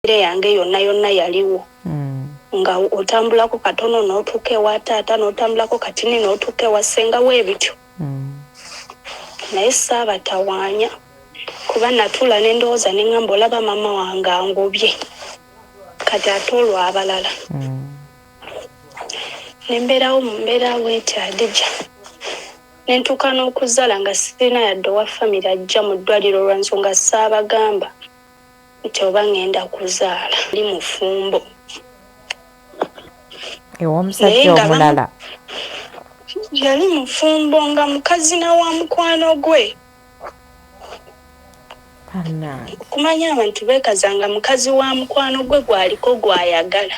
yange yonna yaliwo. Nga otambulako katono n'otuuka ewa taata n'otambulako katini n'otuuka ewa ssenga weebityo. Naye saabatawaanya kuba natuula ne ndowooza ne ngamba olaba mama wange angobye kati ate olwo abalala. Ne mbeerawo mu mbeera bw'eti Adija. Ne ntuuka n'okuzaala nga sirina yadde owa famire ajja mu ddwaliro lwa nsonga saabagamba nti oba ngenda kuzaala ndi mufumbo. Ew'omusajja omulala yali mufumbo nga mukazi na wa mukwano gwe. Kumanya abantu beekazanga mukazi wa mukwano gwe gwaliko gwayagala.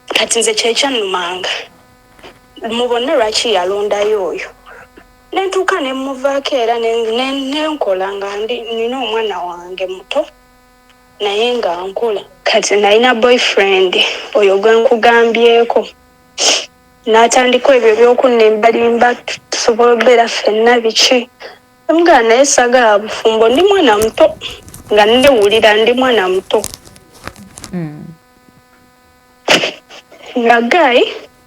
Kati nze kyekyannumanga mubone lwaki yalondayo oyo. Ne ntuuka ne muvaako era ne nkola nga nina omwana wange muto naye nga nkola. Kati nalina boyfriend oyo gwe nkugambyeko. N'atandika ebyo by'okunimbalimba tusobola okubeera ffenna biki. Omugana naye saagala bufumbo ndi mwana muto nga newulira ndi mwana muto. Nga Guy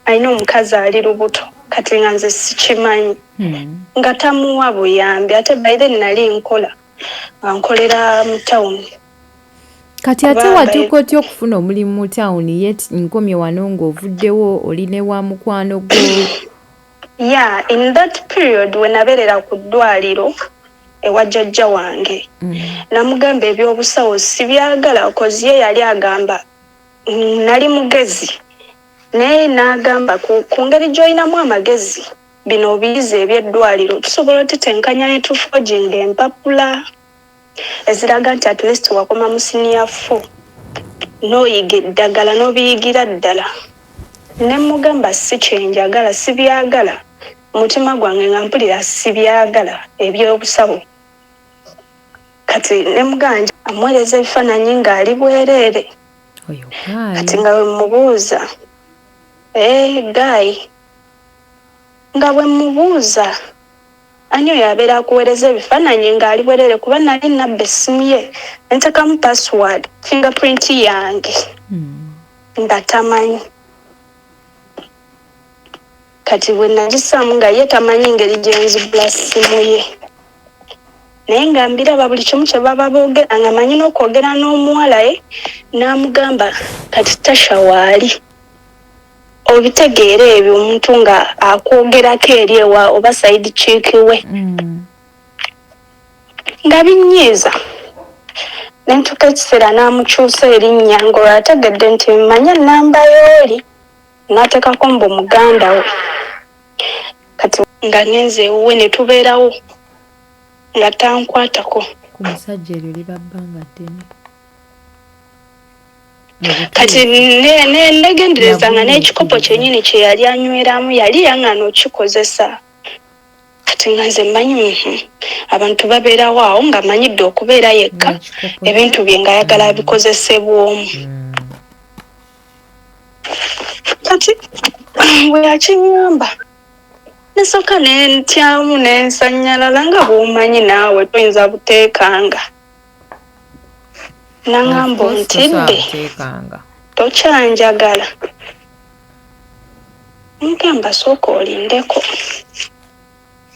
alina omukazi ali lubuto kati nga nze sikimanyi. Nga tamuwa buyambi ate by then nali nkola nga nkolera mu tawuni. Kati ate watuuka otya okufuna omulimu mu tawuni ye nkomye wano ng'ovuddewo oli ne wa mukwano gwo? Yeah, in that period we nabeerera ku ddwaliro ewa jjajja wange. Namugamba ebyobusawo sibyagala kozi ye yali agamba nali mugezi. Naye n'agamba ku ngeri gy'olinamu amagezi bino obiyizi eby'eddwaliro tusobola otutenkanya ne tufoginga empapula eziraga nti at least wakoma mu senior 4 n'oyiga eddagala n'obiyigira ddala. Ne mugamba si kyenjagala sibyagala mutima gwange nga mpulira sibyagala eby'obusawo. Kati ne muganja amuweereza ebifaananyi ng'ali bwereere. Kati nga bwe mubuuza Guy nga bwe mubuuza ani oyo abeera akuweereza ebifaananyi ng'ali bwereere kuba nali nabba essimu ye nteekamu password fingerprint yange nga tamanyi. Kati bwe nagisaamu nga ye tamanyi ngeri gye nzigula ssimu ye. Naye nga mbiraba buli kimu kye baba boogera nga manyi n'okwogera n'omuwala ye n'amugamba kati Tasha waali obitegeera ebyo omuntu nga akwogerako eri ewa oba side chick we. Nga binnyiiza ne ntuuka ekiseera n'amukyusa erinnya ng'olwo ategedde nti mmanyi ennamba y'oli n'ateekako mbu muganda we. Kati nga ngenze ewuwe ne tubeerawo nga tankwatako. Ku musajja eryo liba bbanga ddene. Kati negenderezanga n'ekikopo kyennyini kye yali anyweramu yali yaŋŋaana okikozesa. Kati nga nze mmanyi abantu babeerawo awo nga manyidde okubeera yekka ebintu bye nga ayagala bikozesebwomu. Kati bwe yakinyamba nesooka ne ntyamu ne nsanyalala nga bw'omanyi naawe toyinza buteekanga. Nangamba ntidde tokyanjagala. Nkamba sooka olindeko.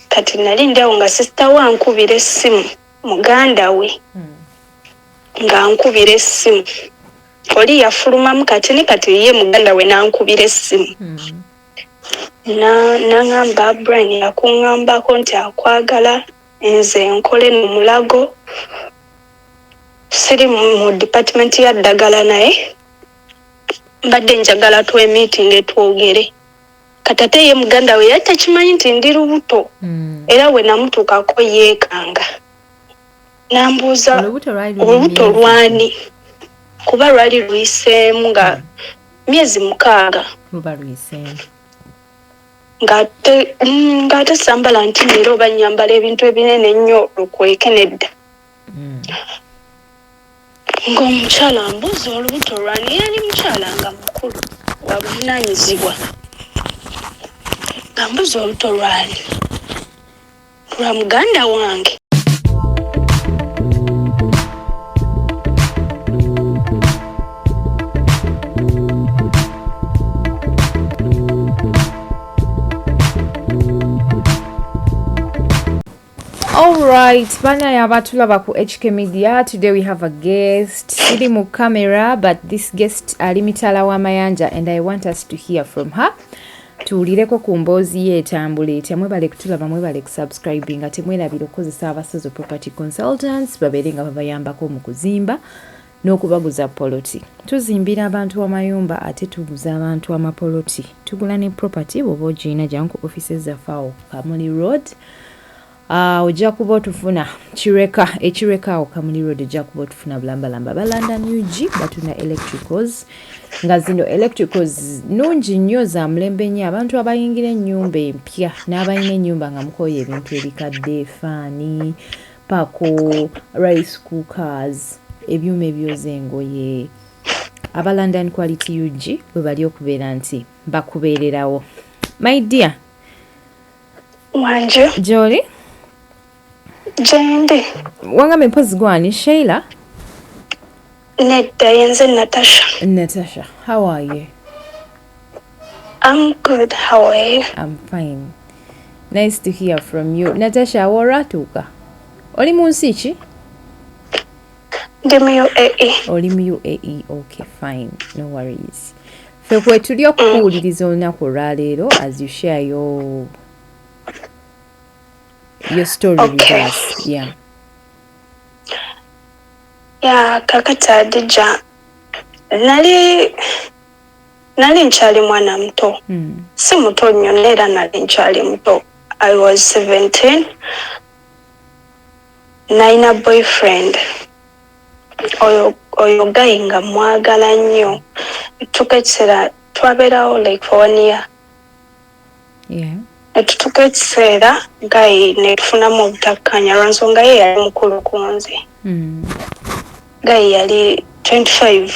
Kati nali ndiawo nga sisita we ankubira essimu muganda we nga ankubira essimu. Oli yafulumamu kati ye muganda we n'ankubira essimu. Nangamba Brian yakuŋŋambako nti akwagala nze nkole mu Mulago. Siri mu department ya ddagala naye mbadde njagala tuwe meeting twogere. Kati ate ye muganda we yali takimanyi nti ndi lubuto era we namutuukako yeekanga. Nambuuza olubuto lwani kuba lwali luyiseemu nga myezi 6 ng'ate sambala nti leero oba nyambala ebintu ebinene ennyo lukweke nedda. Ng'omukyala ambuuza olubuto lwani yali mukyala nga mukulu wa buvunaanyizibwa. Nga mbuuza olubuto lwani lwa muganda wange. right, bana abatulaba ku HK Media. Today we have a guest. Siri mu camera, but this guest ali mitala wa Mayanja, and I want us to hear from her. Tuwulireko ku mboozi ye etambula etya. Mwebale kutulaba, mwebale kusubscribing, ate mwerabira okukozesa abasozo property consultants babeere nga babayambako mu kuzimba n'okubaguza poloti. Tuzimbira abantu amayumba ate tuguza abantu amapoloti. Tugula ne property bw'oba ogirina jangu ku offices zaffe awo Kamuli Road. Ojja kuba otufuna ekireka awo Kamuli Road, ojja kuba otufuna bulambalamba ba London UG batuna electricals, nga zino electricals nungi nnyo za mulembe nnyo. Abantu abayingira ennyumba empya n'abalina ennyumba nga mukoye ebintu ebikadde, faani, pako, rice cookers, ebyuma ebyoza engoye, aba London Quality UG bwe bali okubeera nti bakubeererawo. My dear Wanje Jolly, Jendi wangambe mpozi gwani? Sheila? Nedda, yenze Natasha. Natasha, how are you? I'm good, how are you? I'm fine. Nice to hear from you. Natasha, waratuuka? Oli mu nsi ki? Ndi mu UAE. Oli mu UAE, okay, fine, no worries. Ffe kwe tuli okukuwuliriza olunaku olwaleero as you share your story with us. Yeah. Yeah, kakati Adija. Nali nkyali mwana muto. Si muto nnyo neera nali nkyali muto. I was 17. Nalina boyfriend. Oyo guy nga mwagala nnyo. Tutuuka ekiseera twabeerawo like for 1 year. Yeah. Netutuuka ekiseera guy netufunamu obutakkanya lwansonga ye yali mukulu ku nze. Guy yali 25.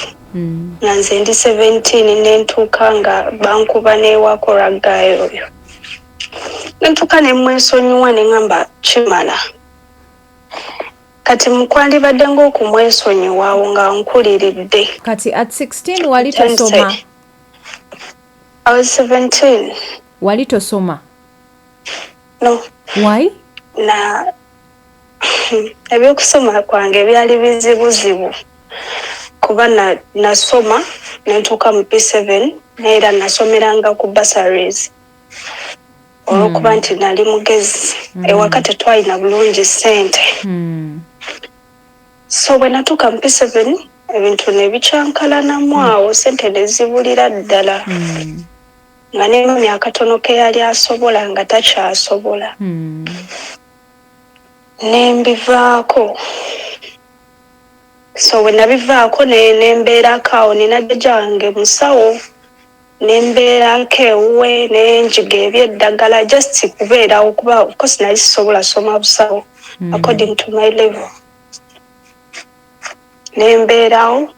Nga nze ndi 17 nentuuka nga bankuba n'ewako lwa guy oyo. Nentuuka ne mwesonyiwa ne ngamba kimala. Kati mukwandibadde ng'okumwesonyiwaawo nga nkuliridde. Kati at 16 wali tosoma? I was 17. Wali tosoma? No. Why? Ebyokusoma kwange byali bizibuzibu. Kuba nasoma nentuuka mu P7 neera nasomeranga ku bursaries. Olwokuba nti nali mugezi. Ewaka tetwalina bulungi ssente. So bwe natuuka mu P7 ebintu ne bicyankalanamu awo, ssente ne zibulira ddala. Nga ne mami akatono ke yali asobola nga takyasobola. Ne mbivaako. So bwe nabivaako ne mbeerako awo nina jjajja wange musawo. Ne mbeerako ewuwe ne njiga eby'eddagala just kubeerawo kuba ko sinali sisobola soma busawo according to my level. Ne mbeerawo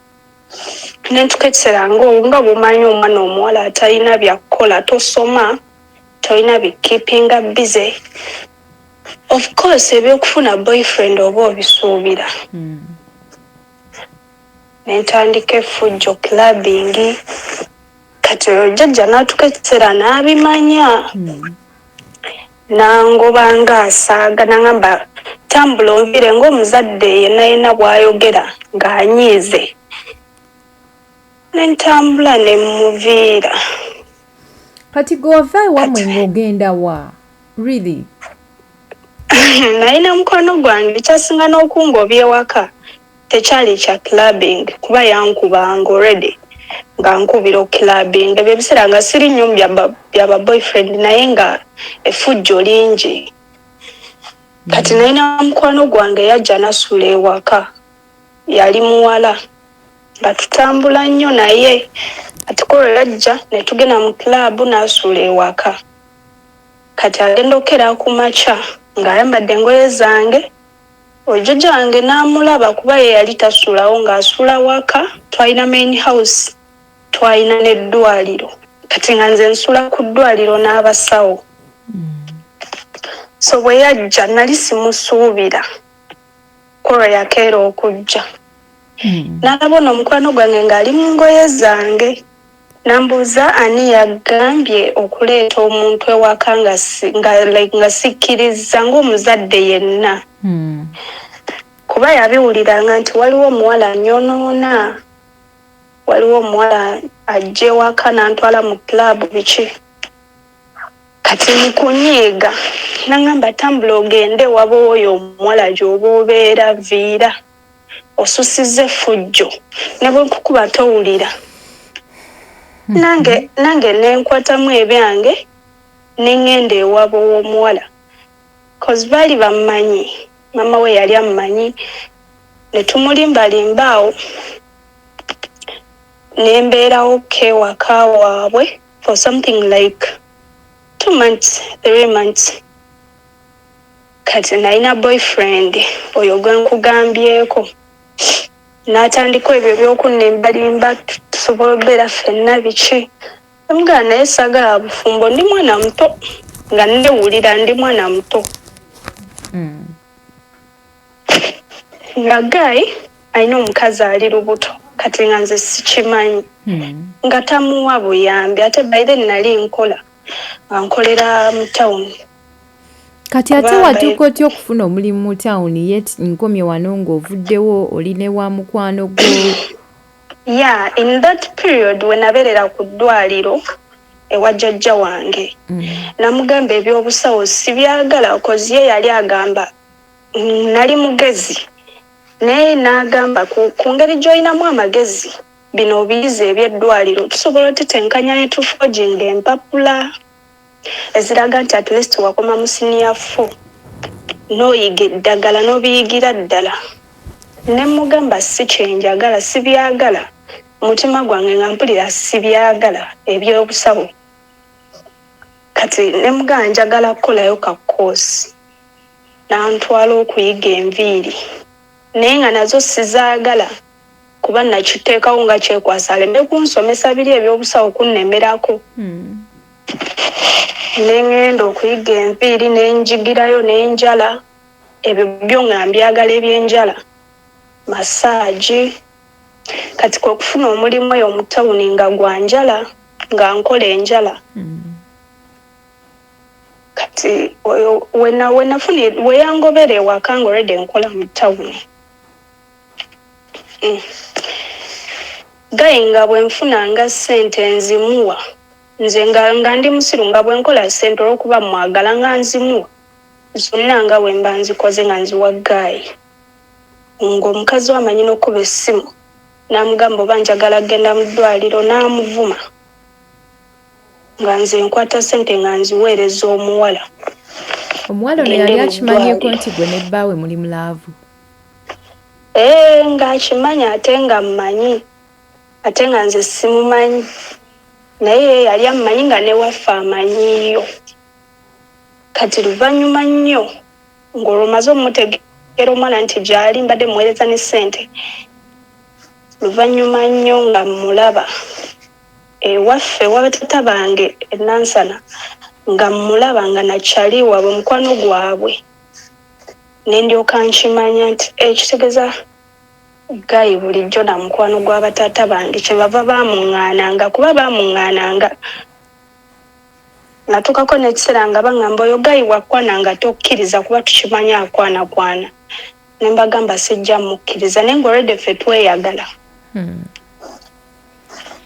nentuuka ekiseera nga bumanyi omwana omuwala atalina byakukola, tosoma, tolina bikeepinga busy. Of course ebyokufuna boyfriend oba obisuubira. Nentandika effujjo clubbing. Kati oyo jjajja n'atuuka ekiseera n'abimanya. Nangoba ng'asaaga n'angamba tambula onvire ng'omuzadde yenna bw'ayogera ng'anyiize. Nentambula ne muviira. Kati gw'ova ewammwe ng'ogenda wa? Really? Nalina mukwano gwange kyasinga n'okungobya ewaka tekyali kya clubbing kuba yankubanga already nga nkubira clubbing. Ebyo ebiseera nga siri nnyo byaba boyfriend naye nga effujjo lingi. Kati nalina mukwano gwange yajja nasuula ewaka. Yali muwala. Nga tutambula nnyo naye. Kati ko yajja ne tugenda mu club n'asuula ewaka. Kati agenda okera ku makya ng'ayambadde engoye zange. Ojjajja wange n'amulaba kuba ye yali tasuulawo ng'asuula waka. Twalina main house, twalina n'eddwaliro. Kati nga nze nsula ku ddwaliro n'abasawo. So bwe yajja nali simusuubira. Kolo yakeera okujja. N'alabona omukwano gwange ng'ali mu ngoye zange. Nambuuza ani yagambye okuleeta omuntu ewaka nga sikkiriza ng'omuzadde yenna. kuba yabiwuliranga nti waliwo omuwala anyonoona, waliwo omuwala ajja ewaka n'antwala mu kilaabu biki. Kati mu kunyiiga n'aŋŋamba tambula ogende waba oyo omuwala gy'oba obeera viira, osusiza effujjo ne bwe nkukuba towulira. Nange nenkwatamu ebyange ne ŋŋenda ewaba w'omuwala cause baali bammanyi, maama we yali ammanyi, ne tumulimbalimba awo ne mbeerawo k'ewaka waabwe for something like 2 months, 3 months. Kati nalina boyfriend oyo gwe nkugambyeko, n'atandika ebyo by'okunnembalimba tusobola obeera ffenna biki. Emugamba naye saagala bufumbo, ndi mwana muto, nga nneewulira ndi mwana muto. Nga Guy alina omukazi ali lubuto, kati nga nze sikimanyi, nga tamuwa buyambi, ate by then nali nkola nga nkolera mu tawuni. Kati ate watuuka otya okufuna omulimu mu tawuni yet nkomye wano ng'ovuddewo oli ne wa mukwano gwo? Yeah, in that period we nabeerera ku ddwaliro ewa jjajja wange. Namugamba ebyobusawo sibyagala cause ye yali agamba nali mugezi, naye n'agamba ku ngeri gy'olinamu amagezi bino obiyizi eby'eddwaliro tusobola otetenkanya ne tufojinga empapula eziraga nti at least wakoma mu senior 4 n'oyiga eddagala n'obiyigira ddala. Ne mugamba si kyenjagala, sibyagala, omutima gwange nga mpulira sibyagala ebyobusawo. Kati ne mugamba njagala kukolayo ka koosi, n'antwala okuyiga enviiri, naye nga nazo sizaagala kuba nakiteekawo nga kyekwasa aleme kunsomesa biri ebyobusawo kunnemerako. Ne ŋŋenda okuyiga enviiri ne njigirayo n'enjala, ebyo byo nga mbyagala ebyenjala, masaagi. Kati kwe kufuna omulimu eyo mu tawuni nga gwa njala, nga nkola enjala. Kati we yangobera ewaka nga already nkola mu tawuni. Guy nga bwe nfunanga ssente nzimuwa, nze nga ndi musiru nga bwe nkola ssente olw'okuba mwagala nga nzimuwa, zonna nga bwe mba nzikoze nga nziwa Guy. Ng'omukazi we amanyi n'okkuba essimu, n'amugamba oba njagala kgenda mu ddwaliro, n'amuvuma nga nze nkwata ssente nga nziweereza omuwala. Omuwala ono yali akimanyeko nti gwe ne bbaawe muli mu laavu? Ng'akimanya ate nga mmanyi, ate nga nze simumanyi, naye yali amumanyi nga ne waffe amanyiyo. Kati luvannyuma nnyo ng'olwomaze omumutegeera omwana nti gy'ali mbadde muweereza ne ssente, luvannyuma nnyo nga mmulaba ewaffe ewabatata bange e Nansana, nga mmulaba nga nakyali waabwe mukwano gwabwe, ne ndyoka nkimanya nti ekitegeeza Guy bulijjo na mukwano gw'abatata bange kyebava baamuŋŋaananga, kuba baamuŋŋaananga. Natuukako n'ekiseera nga baŋŋamba oyo Guy wakwana nga tokkiriza kuba tukimanyi akwanakwana. Ne mbagamba sijja mukkiriza, naye ng'olwedde ffe tweyagala.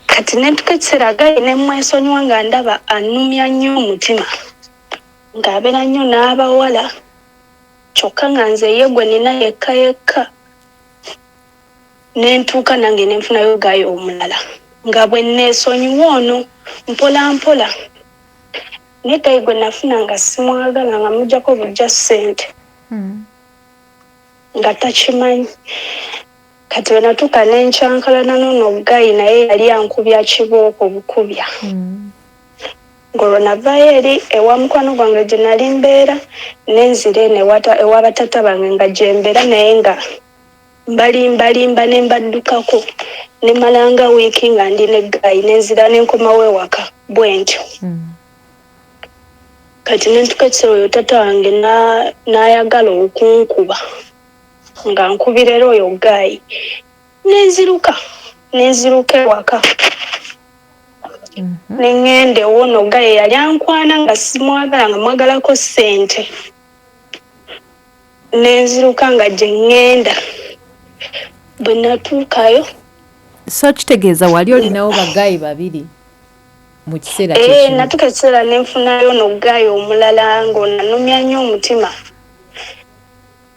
Kati ne ntuuka ekiseera Guy ne mwesonyiwa nga ndaba annumya nnyo omutima, ng'abeera nnyo n'abawala, kyokka nga nze ye gwe nina yekka yekka. Ne ntuuka nange ne nfunayo Guy omulala, nga bwe neesonyiwa ono mpola mpola. Naye Guy gwe nafuna nga simwagala, nga muggyako bujja ssente, nga takimanyi. Kati we natuuka ne nkyankalana n'ono Guy, naye yali ankubya kibooko bukubya. Ng'olwo navaayo eri ewa mukwano gwange gye nali mbeera, n'enzira eno ewa batata bange nga gye mbeera, naye nga mbalimbalimba ne mbaddukako. Ne malanga wiiki nga ndi ne Guy, n'enzira ne nkomawo ewaka bwe ntyo. Kati ne ntuuka ekiseera oyo tata wange n'ayagala okunkuba, nga nkubira era oyo Guy, n'enziruka ewaka. Ne ŋŋenda ew'ono Guy yali ankwana nga simwagala, nga mwagalako ssente. nenziruka nga gye ŋŋenda. Bwe natuukayo so kitegeeza wali olinawo bagaayi babiri mu kiseera kyekimu? Natuuka ekiseera nenfunayo nogaayi omulala ng'onanumya nnyo omutima,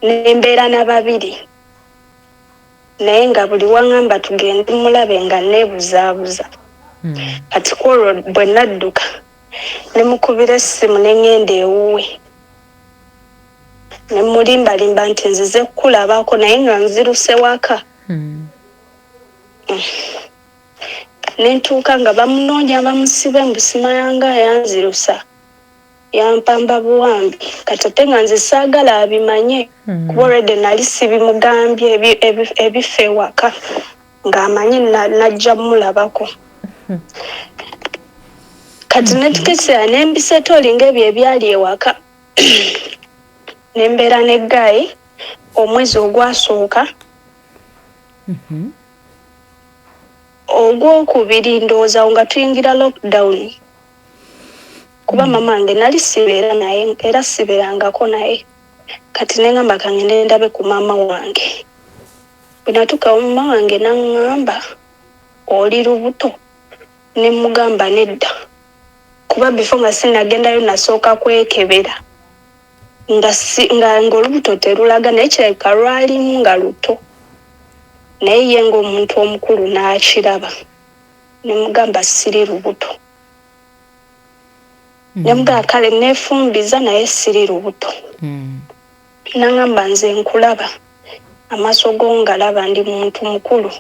nembeera na babiri naye nga buli waŋŋamba tugende mulabe nga neebuzaabuza. Kati kwolwo bwe nadduka ne mukubira essimu ne ŋŋenda ewuwe ne mulimbalimba nti nzize kukulabako naye nga nziruse waka. Ne ntuuka nga bamunoonya bamusibe mbusima yange ayanzirusa yampamba buwambi kati ate nga nze saagala abimanye kuba olwedde nali sibimugambye ebifa ewaka ng'amanyi najja mulabako. Kati netukesera nembiseta olinga ebyo ebyali ewaka nembeera ne gaayi omwezi ogwasooka. Ogwokubiri ndowooza nga tuyingira lockdown kuba mama wange nali sibeera naye era sibeerangako naye. Kati neŋŋamba kangende ndabe ku maama wange. Bwe natuuka mama wange naŋŋamba oli lubuto, ne mugamba nedda kuba bifo nga sinnagendayo nasooka kwekebera nga olubuto terulaga naye kirabika lwalimu nga luto naye ye ng'omuntu omukulu n'akiraba ne mugamba siri lubuto. Ne mugamba kale neefumbiza naye siri lubuto. Naŋŋamba nze nkulaba amaaso go ngalaba ndi muntu mukulu.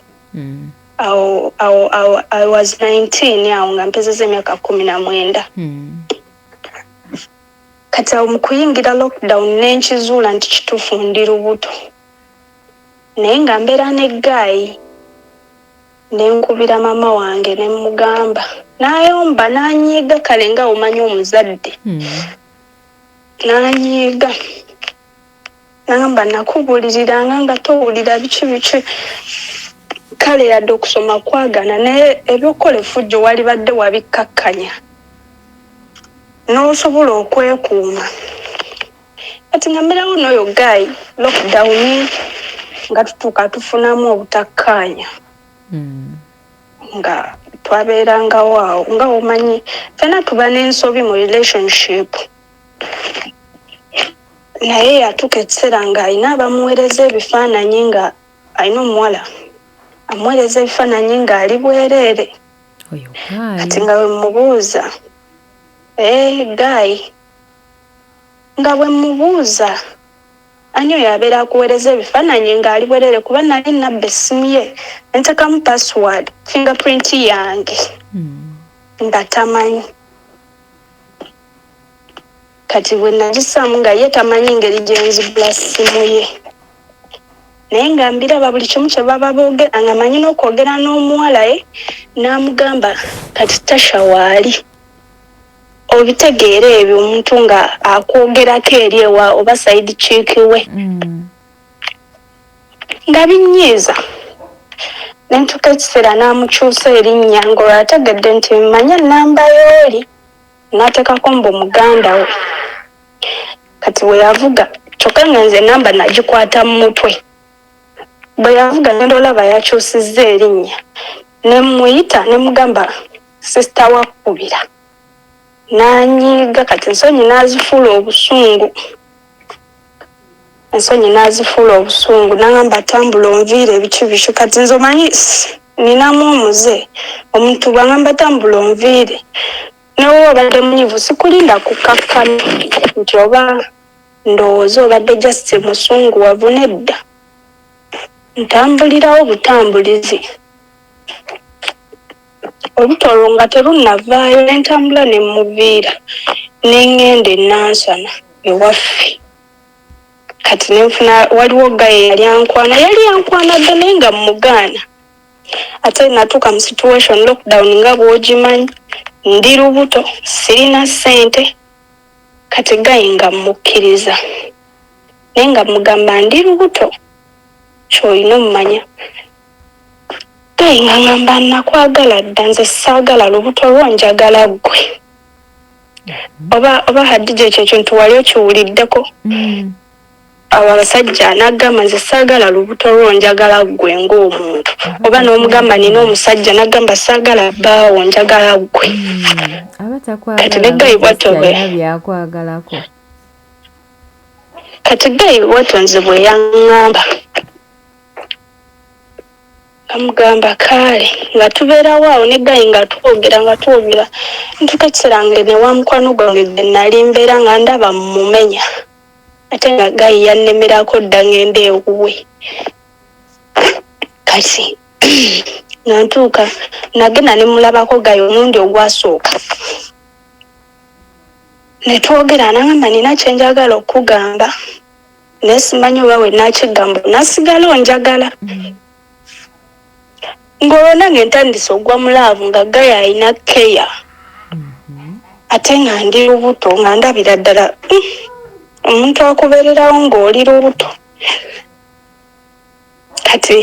I was 19 awo nga mpezeza emyaka 19. Kati awo mu kuyingira lockdown nenkizuula nti kituufu ndi lubuto naye nga mbeera ne gaayi. Nenkubira mama wange ne mugamba n'ayomba n'anyiiga kale nga omanyi omuzadde. N'anyiiga n'agamba nakubuuliriranga nga towulira biki kale yadde okusoma kwagana naye ebyokukola effujjo wali badde wabikkakkanya n'osobola okwekuuma. Kati nga mbeerawo n'oyo gaayi lockdown nga tutuuka tufunamu obutakkaanya nga twabeerangawo awo nga omanyi fena tuba n'ensobi mu relationship. Naye yatuuka ekiseera nga alina abamuweereza ebifaananyi nga alina omuwala amuweereza ebifaananyi ng'ali bwereere. Kati nga bwe mubuuza gaayi nga bwe mubuuza ani oyo abeera akuweereza ebifaananyi ng'ali bwereere kuba nali nabba essimu ye nteekamu password fingerprint yange nga tamanyi. Kati bwe nagisaamu nga ye tamanyi ngeri gye nzigula ssimu ye naye nga mbiraba buli kimu kye baba boogera nga manyi n'okwogera n'omuwala ye n'amugamba kati Tasha waali obitegeera ebyo omuntu nga akwogerako eri ewa oba side chick we nga binyiiza. Nentuuka ekiseera n'amukyusa erinnya ng'olwo ategedde nti mmanya nnamba y'oli n'ateekako mbu muganda we. Kati bwe yavuga kyokka nga nze ennamba nagikwata mu mutwe. Bwe yavuga ngenda olaba yakyusizza erinnya ne muyita ne mugamba sisita Wakkubira. N'anyiiga kati ensonyi n'azifuula obusungu n'agamba tambula onviire biki kati nze omanyi ninamu omuze omuntu bw'agamba tambula onviire newe obadde munyiivu sikulinda kukkakkana nti oba ndowooza obadde just musunguwavu nedda ntambulirawo butambulizi. Olubuto olwo nga terunnavaayo nentambula ne muviira neŋŋenda e Nansana ewaffe. Kati nenfuna waliwo gaye yali yankwana dda naye nga mugaana. Ate natuuka mu situation lockdown nga bw'ogimanyi ndi lubuto sirina ssente. Kati gaye nga mukkiriza naye nga mugamba ndi lubuto ky'olina omumanya. Gaye nga ngamba nakwagala dda nze saagala lubuto lwo njagala ggwe. Oba Hadija ekyo ekintu wali okiwuliddeko? abasajja n'agamba nze saagala lubuto lwo njagala ggwe ng'omuntu oba n'omugamba nina omusajja n'agamba saagala bbaawo njagala ggwe kati ne gayi bwatyo bwe kati gayi bwatyo nze bwe yaŋŋamba amugamba kaale nga tubeerawo awo ne gayi nga twogera ntukakiserange ne wa mukwano gwange gwe nali mbeera nga ndaba mumenya ate nga gayi yannemerako dda ngende ewuwe kati nga ntuuka nagenda ne mulabako gayi omulundi ogwasooka ne twogera n'agamba nina kye njagala okugamba naye simanyi oba we nakigamba nasigala onjagala ng'olwo nange ntandise ogwa mulaavu nga gayi alina keya ate nga ndi lubuto nga ndabira ddala omuntu akubeererawo ng'oli lubuto kati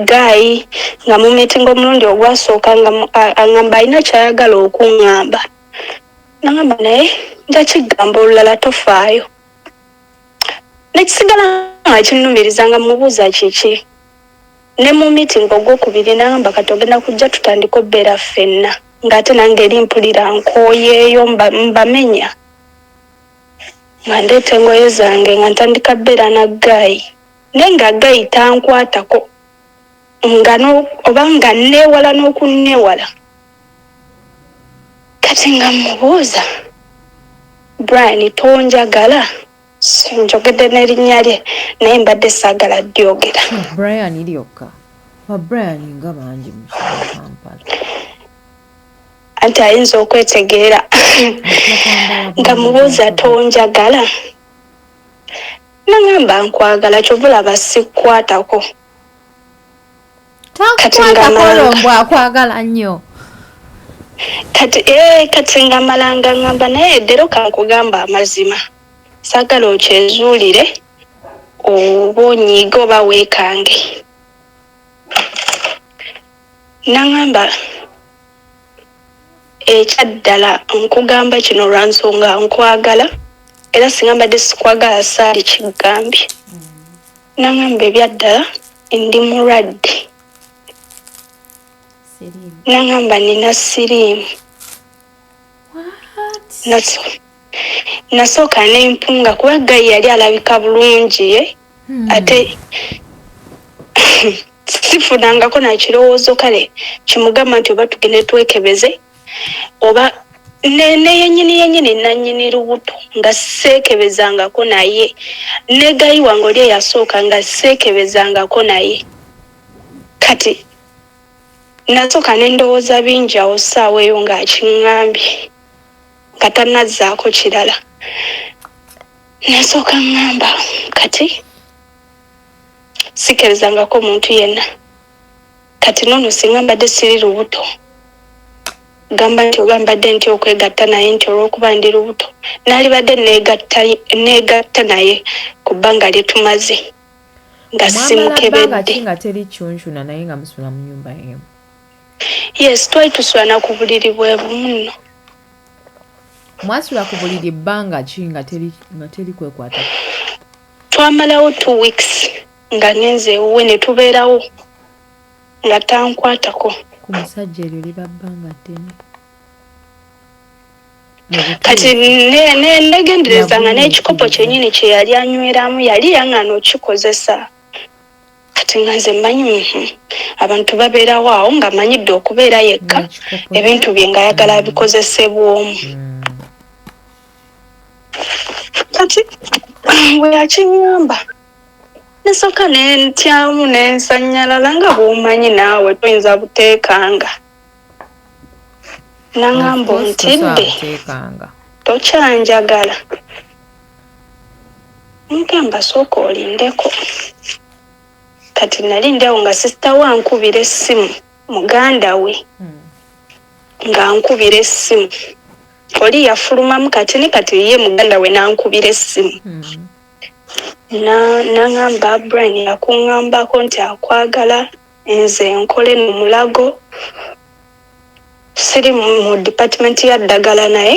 gayi nga mu miitingi omulundi ogwasooka nga aŋŋamba alina kyayagala okuŋŋamba n'aŋŋamba naye njakigamba olulala tofaayo nekisigala nga kinnumiriza nga mubuuza kiki ne mu miitingi ogwokubiri n'aŋŋamba kati ogenda kujja tutandika obbeera ffenna ng'ate nange eri mpulira nkooyeeyo mbamenya nga ndeeta engoye zange nga ntandika bbeera na gayi naye nga gayi tankwatako oba nga nneewala n'okunneewala kati nga mubuuza Brian tonjagala njogedde n'erinnya lye naye mbadde saagala dyogera Brian lyokka ba Brian nga bangi mu Kampala anti ayinza okwetegeera nga mubuuza tonjagala nangamba nkwagala kyovulaba sikkwatako takwatakolombo akwagala nnyo kati nga malanga ngamba naye ddero kankugamba amazima saagala okyezuulire oba onyiige oba weekange nangamba ekyaddala nkugamba kino lwa nsonga nkwagala era singa mbadde sikwagala saali kigambye nangamba ebyaddala ndi mulwadde nangamba nina siriimu nasooka nempunga kuba gayi yali alabika bulungi ate sifunangako nakirowoozo kale kimugamba nti oba tugende twekebeze oba neyenyini nanyini lubuto nga seekebezangako naye ne gayi wange oli eyasooka nga seekebezangako naye kati nasooka nendowooza bingi awo saawa eyo ng'akiŋŋambye nga tannazzaako kirala nasooka ŋŋamba kati sikebezangako omuntu yenna kati nono singa mbadde siri lubuto gamba nti oba mbadde nti okwegatta naye nti olw'okuba ndi lubuto naalibadde neegatta naye ku bbanga lye tumaze nga simukebedde nga teri kyunjuna naye nga musula mu nnyumba emu yes twali tusula ku buliri bwe bumu nno mwasula ku buliri ebbanga ki nga teri kwekwata twamalawo 2 weeks nga ngenze ewuwe ne tubeerawo nga tankwatako ku musajja eryo liba bbanga ddene kati negendereza nga n'ekikopo kyennyini kye yali anyweramu yali yaŋŋana okikozesa kati nga nze mmanyi abantu babeerawo awo nga manyidde okubeera yekka ebintu bye nga ayagala bikozesebwomu kati bwe yakiŋŋamba nesooka nentyamu nensanyalala nga bw'omanyi naawe tuyinza buteekanga naŋŋamba ontidde tokyanjagala nkamba sooka olindeko kati nali ndiawo nga sisita we ankubira essimu muganda we nga ankubira essimu oli yafulumamu kati ne kati ye muganda we n'ankubira essimu naŋŋamba Brian yakuŋŋambako nti akwagala nze nkole mu mulago siri mu department ya ddagala naye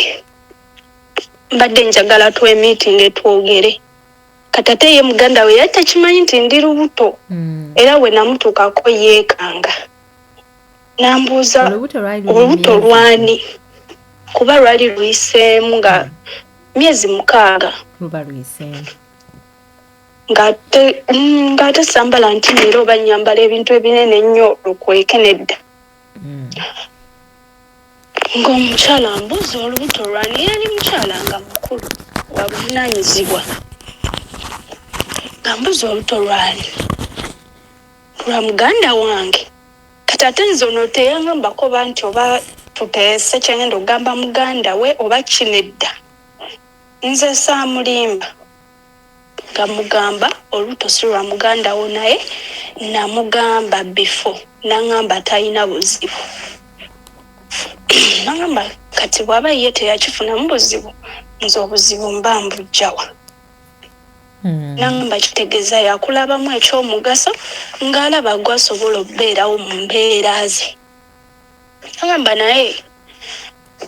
mbadde njagala twemiitingi twogere katate ye muganda we yali takimanyi nti ndi lubuto era we namutuukako yeekanga nambuuza olubuto lwani kuba lwali luyiseemu nga myezi 6 luba luyiseemu ng'ate sambala nti leero oba nyambala ebintu ebinene ennyo lukweke nedda ng'omukyala mbuuza olubuto lwani yali mukyala nga mukulu wa buvunaanyizibwa nga mbuuza olubuto lwani lwa muganda wange kati ate nze ono teyangambako ba nti oba tuteese kyengenda okugamba muganda we oba kinedda nze saamulimba nga mugamba olubuto si lwa muganda wo naye namugamba before nangamba talina buzibu nangamba kati bw'aba ye teyakifunamu buzibu nze obuzibu mba mbujjawa nangamba kitegeeza yakulabamu ekyomugaso ng'alaba gwasobola okubeerawo mu mbeera ze nangamba naye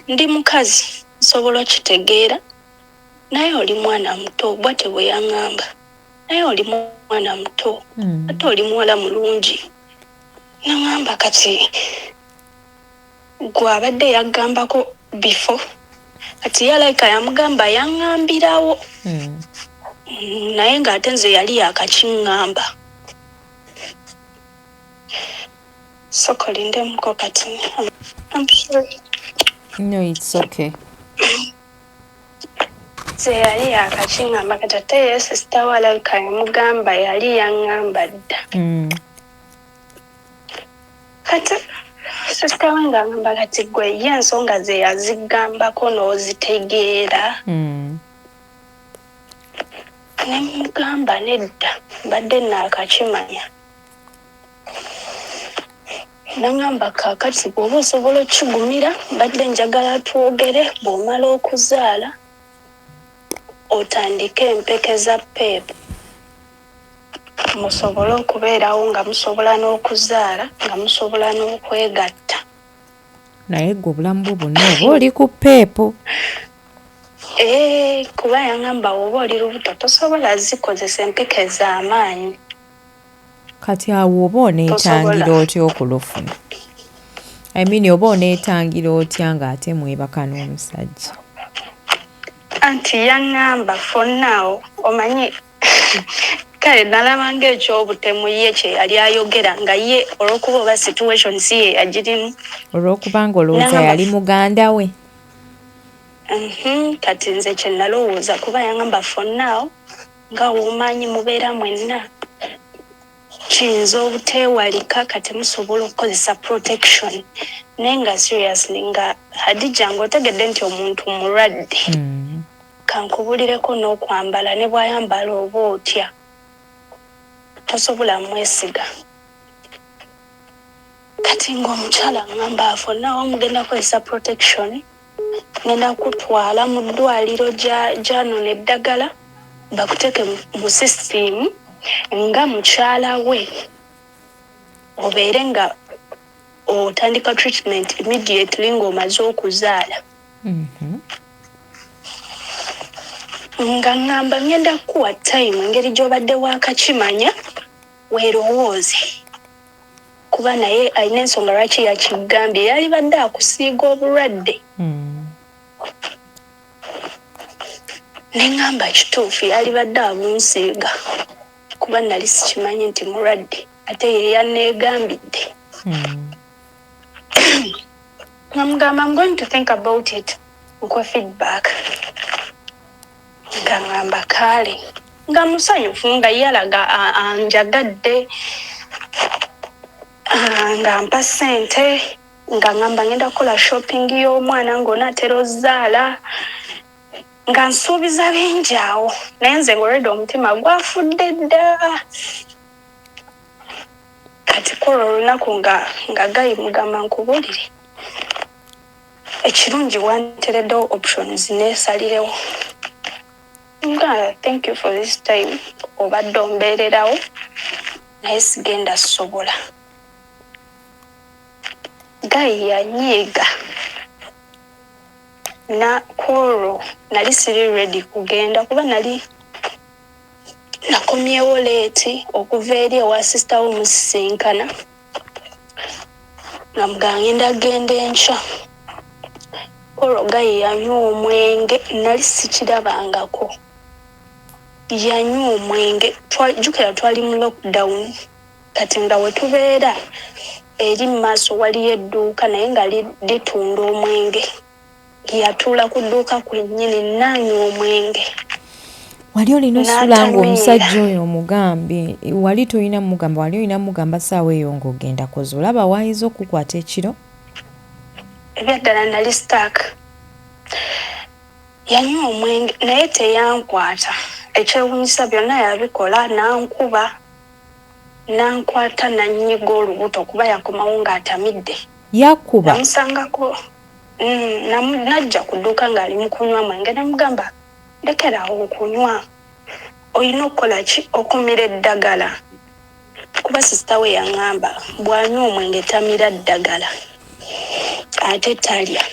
ndi mukazi nsobola okitegeera naye oli mwana muto bwate bwe yaŋŋamba naye oli mwana muto ate oli muwala mulungi naŋŋamba kati gwe abadde yaggambako before kati yalayika yamugamba yaŋŋambirawo naye ng'ate nze yali yakakiŋŋamba sokolindemko kati I'm sorry. No, it's okay. Nze yali yakakiŋŋamba kati ate ye sisita we alayika yamugamba yali yaŋŋamba dda kati sisita we ng'aŋŋamba kati gwe ye ensonga ze yazigambako n'ozitegeera ne mugamba nedda mbadde naakakimanya naŋŋamba kaakati bw'oba osobola okigumira mbadde njagala twogere bw'omala okuzaala otandike empeke za peepu musobole okubeerawo nga musobola n'okuzaala nga musobola n'okwegatta naye gwe obulamu bwo bwonna oba oli ku peepo kuba yaŋŋamba oba oli lubuto tosobola zikozesa empeke z'amaanyi kati awo oba oneetangira otya okulufuna oba oneetangira otya ng'ate mwebaka n'omusajja anti yaŋŋamba fonnaawo omanyi kale nalabanga ekyobutemu ye kye yali ayogera nga ye olw'okuba oba situation si ye yagirimu olw'okubanga olowooza yali muganda we kati nze kye nalowooza kuba yaŋŋamba fonnaawo nga womanyi mubeera mwenna kiyinza obuteewalika kati musobola okukozesa protection naye nga seriously nga Hadija ng'otegedde nti omuntu mulwadde kankubulireko n'okwambala ne bw'ayambala oba otya tosobola mwesiga kati ng'omukyala ŋŋamba afonnaawo mugenda kukozesa protection ngenda kutwala mu ddwaliro gy'anona eddagala bakuteeke mu sisitimu nga mukyala we obeere nga otandika treatment immediately ng'omaze okuzaala nga ŋŋamba ngenda kuwa time engeri gy'obadde waakakimanya weerowooze kuba naye alina ensonga lwaki yakigambye yali badde akusiiga obulwadde ne ŋŋamba kituufu yali badde abunsiiga kuba nali sikimanyi nti mulwadde ate ye yanneegambidde ngamugamba I'm going to think about it nkwe feedback nga ŋŋamba kaale nga musanyufu nga yalaga anjagadde nga mpa ssente nga ŋŋamba ngenda kukola shopping y'omwana ng'onaatera ozaala nga nsuubiza bingi awo naye nze ng'olwedde omutima gwafudde dda kati kola olunaku nga gayi mugamba nkubulire ekirungi wantereddewo options neesalirewo nga thank you for this time obadde ombeererawo naye sigenda sobola gayi yanyiiga na koro nali siri ready kugenda kuba nali yakomyewo leeti okuva eri ewa sisita we musisinkana nga mugangenda genda enkya. Orogaye yanywa omwenge, nali sikirabangako. Yanywa omwenge, jjukira twali mu lockdown, kati nga we tubeera eri mu maaso waliyo edduuka naye nga litunda omwenge. Yatuula ku dduuka kwennyini nanywa omwenge. Wali olina osula ng'omusajja oyo omugambe, wali tolina mugamba, wali olina mugamba saawa eyo ng'ogenda koze, olaba waayinza okukwata ekiro? Ebyaddala nali staaka. Yanywa omwenge naye teyankwata. Ekyewuunyisa byonna yabikola, nankuba, nankwata nanyiga olubuto kuba yakomawo ng'atamidde. Yakuba? Namusangako, najja ku dduuka ng'ali mu kunywa mwenge, namugamba lekerawo okunywa, olina okukola ki? Okumira eddagala. Kuba sisita we yaŋŋamba bw'anywa omwenge tamira ddagala ate talya.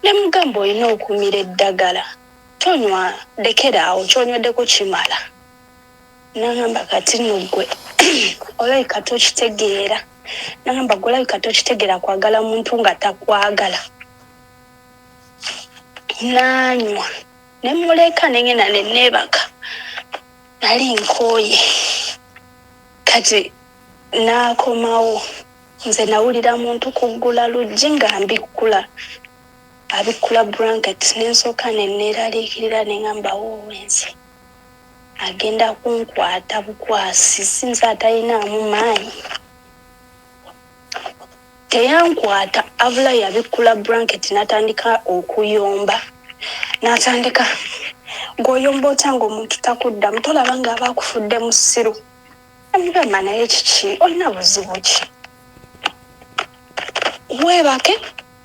Ne mugamba olina okumira eddagala, tonywa, lekeraawo, kyonyweddeko kimala. N'aŋŋamba kati nno ggwe olabika tokitegeera. N'aŋŋamba ggwe olabika tokitegeera kwagala muntu nga takwagala. Nanywa ne muleka nengena ne neebaka, nali nkooye. Kati n'akomawo, nze nawulira muntu kuggula luggi nga mbikkula, abikkula blanket, n'ensooka ne neeraliikirira ne ŋŋamba woowenze agenda kunkwata bukwasi, sinza atalinaamu maanyi. Teyankwata, abula yabikkula blanket n'atandika okuyomba. N'atandika, ng'oyomba otya ng'omuntu takuddamu, tolaba ng'aba akufudde mu ssiru. Namugamba naye kiki, olina buzibu ki? Weebake,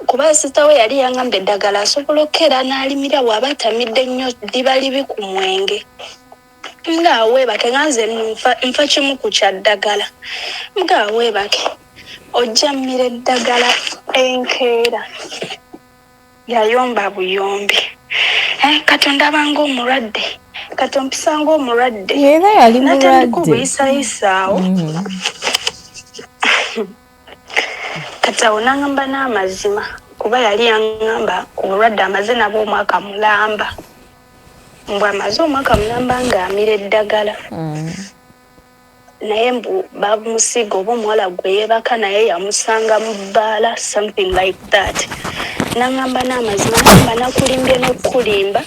kuba sisita we yali yaŋŋamba eddagala asobola okkeera n'alimira bw'aba atamidde nnyo liba libi ku mwenge. Nga weebake, nga nze nfa kimu ku kya ddagala. Nga weebake, ojja mmira eddagala enkeera. Yayomba buyombi. Kati ondaba ng'omulwadde, kati ompisa ng'omulwadde. Era yali mulwadde. Natandika obuyisayisaawo. Kati awo n'aŋŋamba n'amazima, kuba yali yaŋŋamba obulwadde amaze nabwo omwaka mulamba. Mbu amaze omwaka mulamba ng'amira eddagala. Naye mbu bamusiga oba omuwala gwe yeebaka naye yamusanga mu bbaala, something like that. N'aŋŋamba n'amazima, n'aŋŋamba nakulimbye n'okulimba,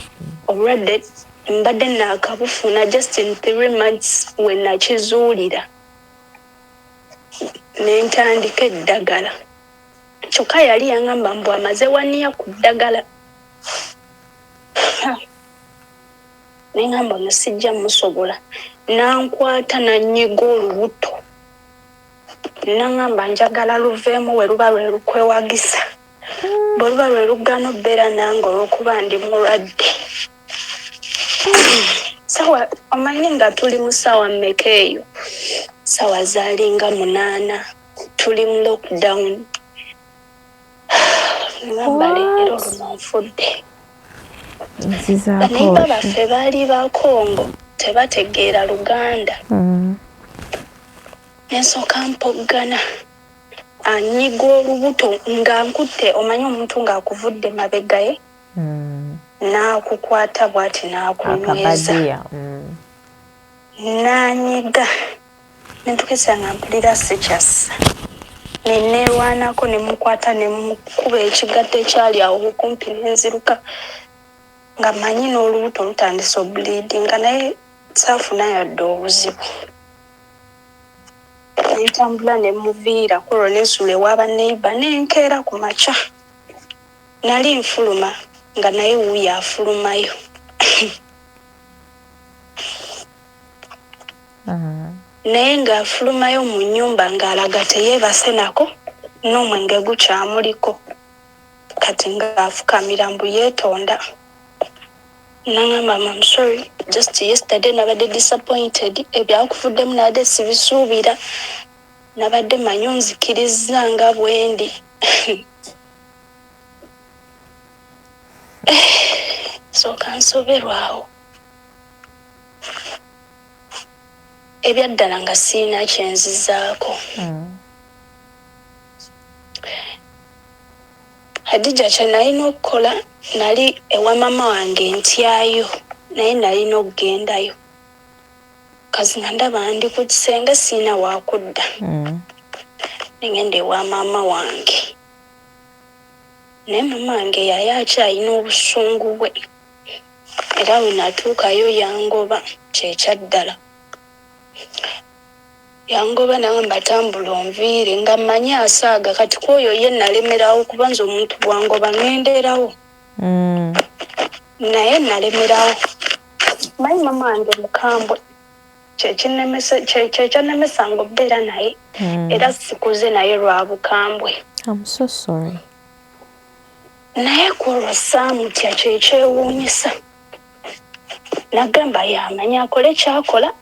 obulwadde mbadde naakabufuna just in 3 months we nakizuulira. Ne ntandika eddagala. Kyokka yali yaŋŋamba mbu amaze waniya ku ddagala. Ne ŋŋamba ono sijja musobola. Nankwata nanyiga olubuto. N'aŋŋamba njagala luveemu we luba lwe lukwewagisa. Bwe luba lwe lugaana obbeera nange olw'okuba ndi mulwadde. Sawa, omanyi nga tuli mu ssaawa mmeka eyo? Ssaawa zaalinga 8, tuli mu lockdown. Ngamba leero luno nfudde. Banayimba baffe baali ba Congo tebategeera Luganda. Nensooka mpoggana, anyiga olubuto nga nkutte, omanyi omuntu ng'akuvudde mabegaye, n'akukwata bw'ati n'akunyweza. N'anyiga, nentukisa nga mpulira sikyassa. Ne neerwanako ne mukwata ne mukuba ekigatto ekyali awo okumpi n'enziruka. Nga manyi n'olubuto lutandisa obuliidinga naye saafuna yadde obuzibu. Nentambula ne muviira kulwo n'ensula ewa baneiba n'enkeera ku makya. Nali nfuluma nga naye wuuyo afulumayo. Naye ng'afulumayo mu nnyumba ng'alaga teyeebase nako n'omwenge gukyamuliko. Kati ng'afukamira mbu yeetonda. N'aŋŋamba I'm sorry, just yesterday nabadde disappointed, ebyakufuddemu nabadde sibisuubira, nabadde manyi onzikiriza nga bwendi. Sooka nsoberwawo. ebyaddala nga siina kyenzizaako. Hadija kye nalina okukola, nali ewa mama wange ntyayo naye nalina okugendayo kazi nga ndaba ndi ku kisenge siina wakudda. Nengenda ewa mama wange naye mama wange yali akyalina obusungu bwe era we natuukayo yangoba kyekyaddala. Yangoba nawe mbatambula onviire nga mmanyi asaaga kati kwoyo ye nalemerawo kuba nze omuntu bwangoba ngenderawo. Naye nalemerawo. Manyi mama wange mukambwe kyekyanemesanga okubeera naye era sikuze naye lwa bukambwe. I'm so sorry. Naye kwolwo saamutya kyekyewuunyisa. Nagamba yamanya akole kyakola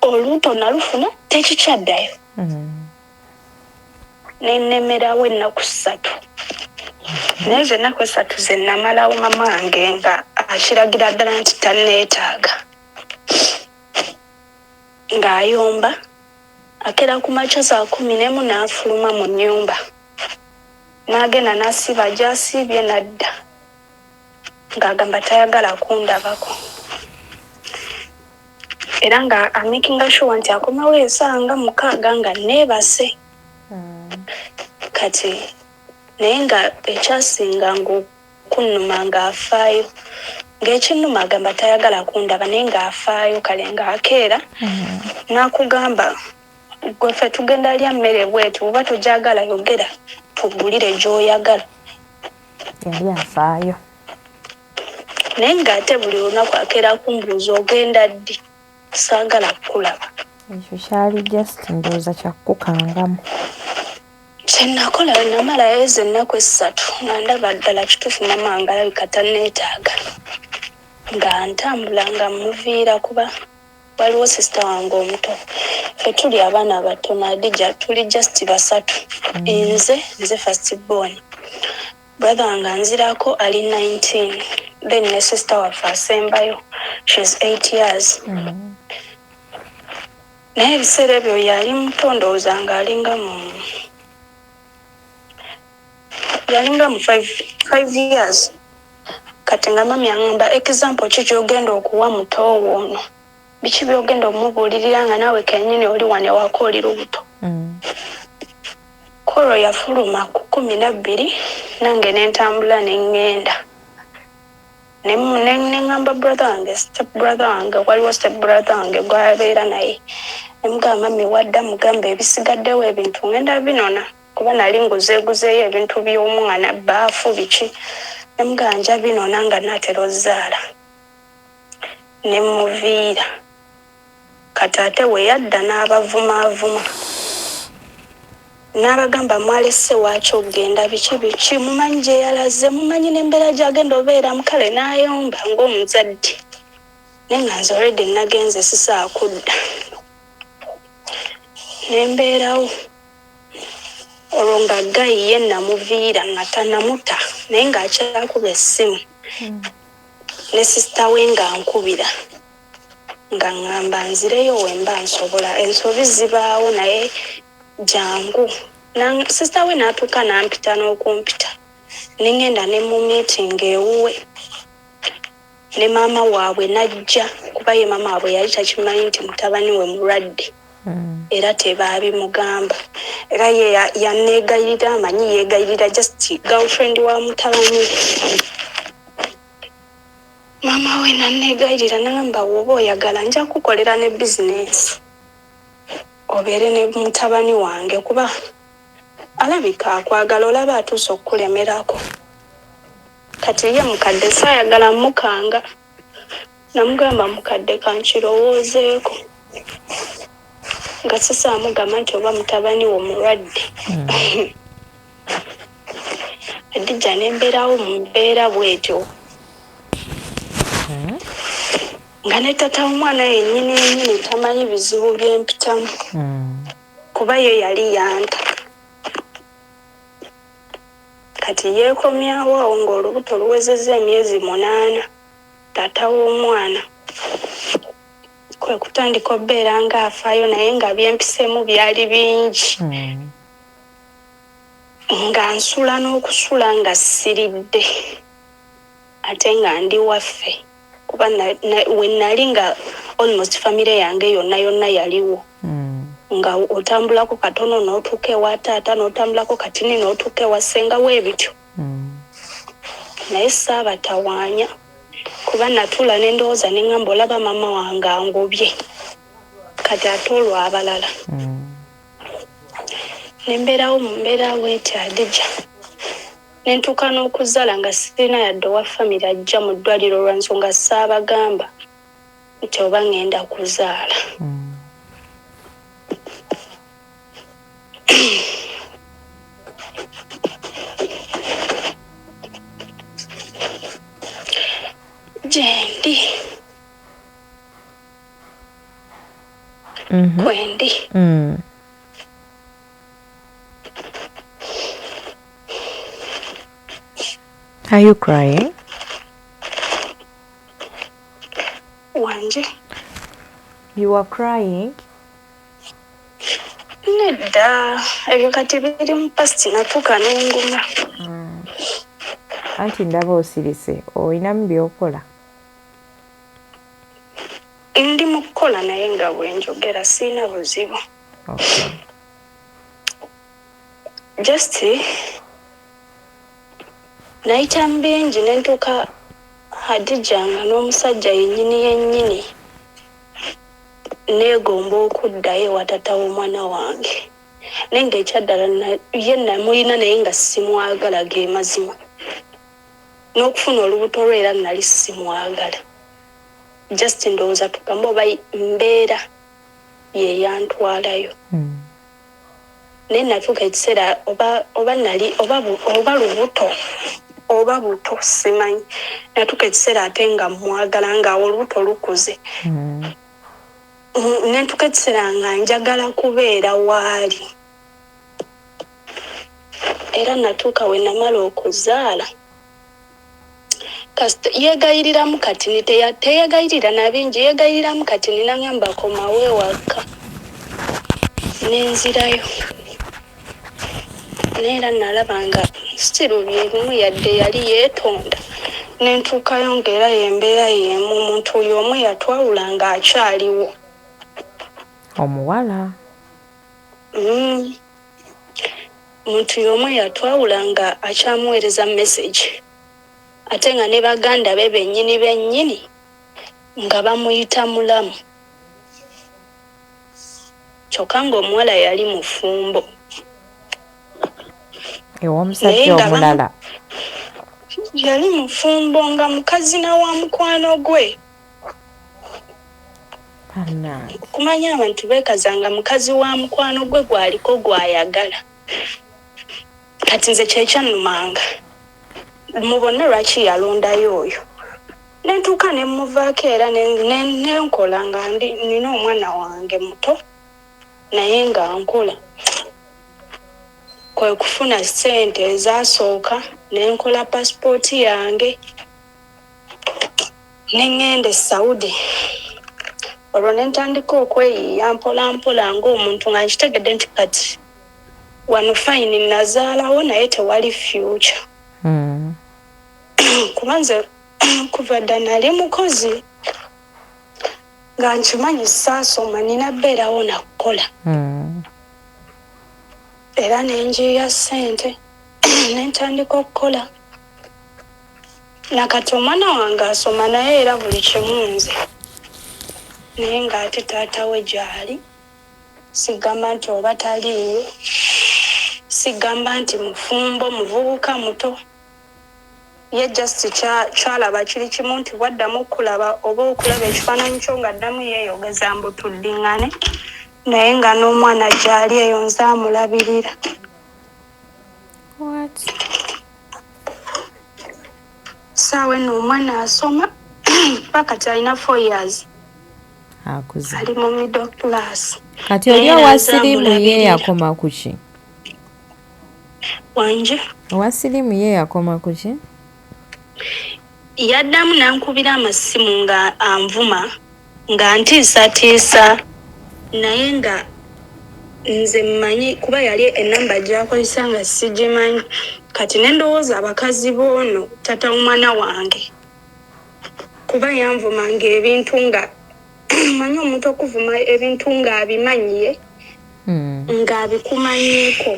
oluuto nalufuna tekikyaddayo. Nennemerawo ennaku 3. Naye ezo ennaku 3 ze namalawo mama wange nga akiragira ddala nti tanneetaaga. Ng'ayomba akera ku makya 11 n'afuluma mu nnyumba. N'agenda n'asiba gy'asiibye n'adda. Ng'agamba tayagala kundabako. Era nga amakinga sure nti akomawo esanga 6 nga neebase. Kati naye nga ekyasinga ng'okunnuma ng'afaayo. Ng'ekinnuma agamba tayagala kundaba naye ng'afaayo kale ng'akeera. N'akugamba gwe ffe tugenda lya mmere bwetu oba togyagala yogera tugulire gy'oyagala. Yali afaayo. Naye ng'ate buli lunaku akeera kumbuuza ogenda ddi saagala kukulaba. Ekyo kyali just ndowooza kyakukangamu. Kye nakola namalayo ezo ennaku 3 nga ndaba ddala kituufu mama wange alabika tanneetaaga. Nga ntambula nga muviira kuba waliwo sisita wange omuto. Ffe tuli abaana batono Hadija tuli just 3. Nze first born. Brother wange anzirako ali 19. Then ne sister waffe asembayo. She's 8 years. Naye ebiseera ebyo yali muto ndowooza nga alinga mu 5 years. Kati nga mami aŋŋamba example ki ky'ogenda okuwa muto ono. Biki by'ogenda omubuulirira nga naawe kennyini oli wano ewaka oli lubuto. Kolo yafuluma ku 12 nange nentambula neŋŋenda. Neŋŋamba brother wange step brother wange waliwo step brother wange gwabeera naye. Nemugamba mami wadda mugamba ebisigaddewo ebintu ngenda binona kuba nali nguzeeguzeeyo ebintu by'omwana baafu biki. Nemugamba nja binona nga naatera ozzaala. Nemuviira. Kati ate we yadda n'abavumaavuma. N'abagamba mwalese waaki okugenda biki mumanyi gye yalaze mumanyi n'embeera gy'agenda obeeramu kale n'ayomba ng'omuzadde. Naye nga nze already nagenze sisaakudda. Nembeerawo olwo nga Gayi ye namuviira nga tannamuta naye ng'akyakuba essimu. Ne sisita we ng'ankubira nga ŋŋamba nzireyo we mba nsobola ensobi zibaawo naye jangu. Sisita we n'atuuka n'ampita n'okumpita. Nengenda ne mu meeting ewuwe. Ne maama waabwe n'ajja kuba ye maama waabwe yali takimanyi nti mutabani we mulwadde. Era tebaabimugamba. Era ye yanneegayirira amanyi yeegayirira just girlfriend wa mutabani. Maama we nanneegayirira n'agamba woba oyagala nja kukolera ne bizinesi obeere ne mutabani wange kuba alabika akwagala olaba atuuse okukulemerako. Kati ye mukadde saayagala mukanga. Namugamba mukadde kankirowoozeeko. Nga sisaamugamba nti oba mutabani wo mulwadde. Hadija nembeerawo mu mbeera bwetyo. Nga ne tata omwana yennyini tamanyi bizibu byempitamu. Kuba ye yali yanta. Kati yeekomyawo awo ng'olubuto luwezezza emyezi 8. Tata w'omwana kwe kutandika obbeera ng'afaayo naye nga byempisemu byali bingi. Nga nsula n'okusula nga siridde ate nga ndi waffe kuba we nali nga almost famire yange yonna yaliwo. Nga otambulako katono n'otuuka ewa taata n'otambulako katini n'otuuka ewa ssenga weebityo. Naye saabatawaanya kuba natuula ne ndowooza ne ngamba olaba mama wange angobye kati ate olwo abalala. Ne mbeerawo mu mbeera bw'eti Adija. Ne ntuuka n'okuzaala nga sirina yadde owa famire ajja mu ddwaliro lwa nsonga saabagamba nti oba ngenda kuzaala. Gyendi kwendi Are you crying? Wanje. You are crying? Nedda ebyo kati biri mu past natuuka n'enguma. Anti ndaba osirise oyinamu byokola. Ndi mu kukola naye nga bwe njogera sirina buzibu. Okay. Just nayita mu bingi ne ntuuka Hadija nga n'omusajja yennyini neegomba okuddayo ewa taata w'omwana wange. Naye ng'ekyaddala ye namulina naye nga simwagala ge mazima. N'okufuna olubuto lwe era nali simwagala. Just ndowooza tugamba oba mbeera ye yantwalayo. Naye natuuka ekiseera oba nali oba lubuto oba buto simanyi. Natuuka ekiseera ate nga mwagala ng'awo olubuto lukuze. Ne ntuuka ekiseera nga njagala kubeera waali. Era natuuka we namala okuzaala. Kasita yeegayiriramu katini teyeegayirira na bingi yeegayiriramu katini nangamba komawo ewaka. Nenzirayo. Neera nalaba nga stiru byemu yadde yali yeetonda. Ne ntuukayo ng'era yembeera y'emu omuntu oyo omu yatwawula ng'akyaliwo. Omuwala. Omuntu y'omu yatwawula nga akyamuweereza message. Ate nga ne baganda be bennyini nga bamuyita mulamu. Kyokka ng'omuwala yali mufumbo. Ew'omusajja omulala. Yali mufumbo nga mukazi na wa mukwano gwe. Kumanya abantu beekazanga mukazi wa mukwano gwe gwaliko gwayagala. Kati nze kyekyannumanga. Mubone lwaki yalondayo oyo. Ne ntuuka ne muvaako era ne nkola nga nina omwana wange muto naye nga nkola. Kwe kufuna ssente ezasooka ne nkola pasipooti yange ne ngenda e Saudi. Olwo ne ntandika okweyiiya mpola mpola ng'omuntu nga nkitegedde nti kati wano fayini nazaalawo naye tewali future. Kuba nze kuva dda nali mukozi nga nkimanyi saasoma nina bbeerawo na kukola. Era ne njiiya ssente ne ntandika okukola. Nakati omwana wange asoma naye era buli kimu nze. Naye ng'ate taata we gy'ali sigamba nti oba taliiyo. Sigamba nti mufumbo muvubuka muto. Ye just kyalaba kiri kimu nti bwaddamu okulaba oba okulaba ekifaananyi kyo nga ddamu yeeyogeza mbu tuddiŋŋane. Naye nga n'omwana gy'ali eyo nze amulabirira. Saawa eno omwana asoma pakati alina 4 years. Akuze. Ali mu middle class. Kati oli owa siriimu ye yakoma ku ki? Wanje. Owa siriimu ye yakoma ku ki? Yaddamu n'ankubira amasimu nga anvuma nga ntiisatiisa naye nga nze mmanyi kuba yali enamba gy'akozesa nga sigimanyi kati ne ndowooza abakazi b'ono tata omwana wange kuba yanvumanga ebintu nga manyi omuntu okuvuma ebintu ng'abimanyiye ng'abikumanyiiko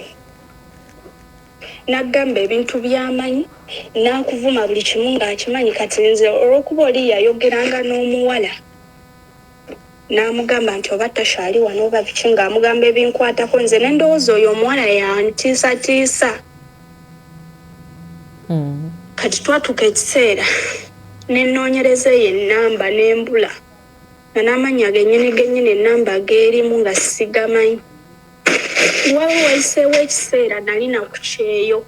n'agamba ebintu by'amanyi n'akuvuma buli kimu ng'akimanyi kati nze olw'okuba oli yayogeranga n'omuwala n'amugamba nti oba takyali wano oba biki ng'amugamba ebinkwatako nze ne ndowooza oyo omuwala yantiisatiisa kati twatuka ekiseera nenoonyereza eyo ennamba n'embula nga n'amannya gennyini ennamba geerimu nga sigamanyi waliwo wayiseewo ekiseera nali nakukyeyo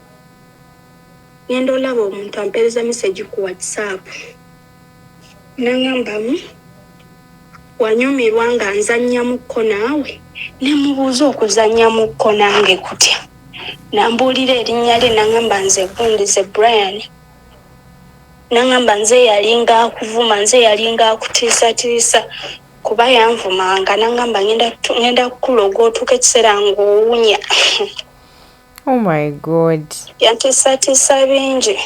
ngenda olaba omuntu ampeereza mesegi ku whatsapp naŋŋambamu wanyumirwa nga nzannyamuko naawe ne mubuuza okuzannyamuko nange kutya nambuulira erinnya lye naŋŋamba nze gundi ze Brian naŋŋamba nze yalinga akuvuma nze yalinga akutiisatiisa kuba yanvumanga naŋŋamba ngenda kukuloga otuuka ekiseera ng'owunya Oh my God. yantiisatiisa bingi